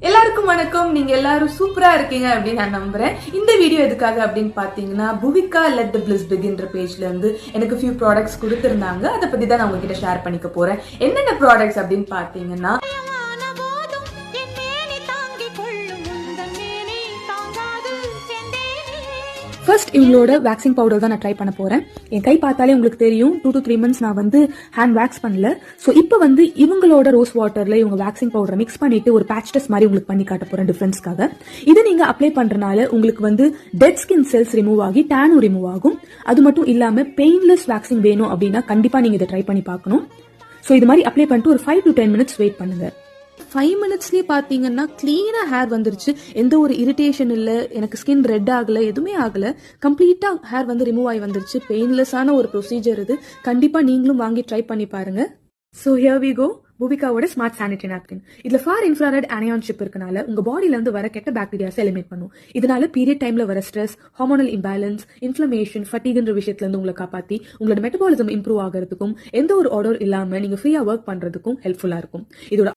எல்லாருக்கும் வணக்கம். நீங்க எல்லாரும் சூப்பரா இருக்கீங்க அப்படின்னு நான் நம்புறேன். இந்த வீடியோ எதுக்காக அப்படின்னு பாத்தீங்கன்னா, புவிகா லெட் தி பிளிஸ் பிகின்ற பேஜ்ல இருந்து எனக்கு ஃபியூ ப்ராடக்ட்ஸ் கொடுத்திருந்தாங்க. அதை பத்தி தான் நான் உங்ககிட்ட ஷேர் பண்ணிக்க போறேன். என்னென்ன ப்ராடக்ட்ஸ் அப்படின்னு பாத்தீங்கன்னா, ஃபர்ஸ்ட் இவங்களோட வேக்சிங் பவுடர் தான் நான் ட்ரை பண்ண போறேன். என் கை பார்த்தாலே உங்களுக்கு தெரியும் 2 to 3 months நான் வந்து ஹேண்ட் வேக்ஸ் பண்ணல. ஸோ இப்போ வந்து இவங்களோட ரோஸ் வாட்டர்ல இவங்க வேக்சிங் பவுடரை மிக்ஸ் பண்ணிட்டு ஒரு பேட்ச் டெஸ்ட் மாதிரி உங்களுக்கு பண்ணி காட்ட போறேன் டிஃபரன்ஸ்க்காக. இது நீங்க அப்ளை பண்றதுனால உங்களுக்கு வந்து டெட் ஸ்கின் செல்ஸ் ரிமூவ் ஆகி டேனும் ரிமூவ் ஆகும். அது மட்டும் இல்லாம பெயின்லெஸ் வேக்சிங் வேணும் அப்படின்னா கண்டிப்பா நீங்க இதை ட்ரை பண்ணி பார்க்கணும். ஸோ இது மாதிரி அப்ளை பண்ணிட்டு ஒரு 5 to 10 minutes வெயிட் பண்ணுங்க. 5 minutesலயே பாத்தீங்கன்னா கிளீனா ஹேர் வந்துருச்சு. எந்த ஒரு இரிட்டேஷன் இல்ல, எனக்கு ஸ்கின் ரெட் ஆகல, எதுவுமே ஆகல. கம்ப்ளீட்டா ஹேர் வந்து ரிமூவ் ஆகி வந்துருச்சு. பெயின்லெஸ்ஸான ஒரு ப்ரொசீஜர் இது. கண்டிப்பா நீங்களும் வாங்கி ட்ரை பண்ணி பாருங்க. So here we go. புவிகாவோட ஸ்மார்ட் சானிட்டரி நாப்கின். இதுல ஃபார் இன்ஃப்ராரெட் அனியான் சிப் இருக்கனால உங்க பாடியில இருந்து வர கெட்ட பாக்டீரியாஸ் எலிமினேட் பண்ணும். இதனால பீரியட் டைம்ல வர ஸ்ட்ரெஸ், ஹார்மோனல் இம்பேலன்ஸ், இன்ஃப்ளமேஷன், ஃபட்டிக்ன்ற விஷயத்துல இருந்து உங்களை காப்பாத்தி உங்களோட மெட்டபாலிசம் இம்ப்ரூவ் ஆகிறதுக்கும் எந்த ஒரு ஆர்டர் இல்லாம நீங்க ஃப்ரீயா ஒர்க் பண்றதுக்கும் ஹெல்ப்ஃபுல்லா இருக்கும். இதோட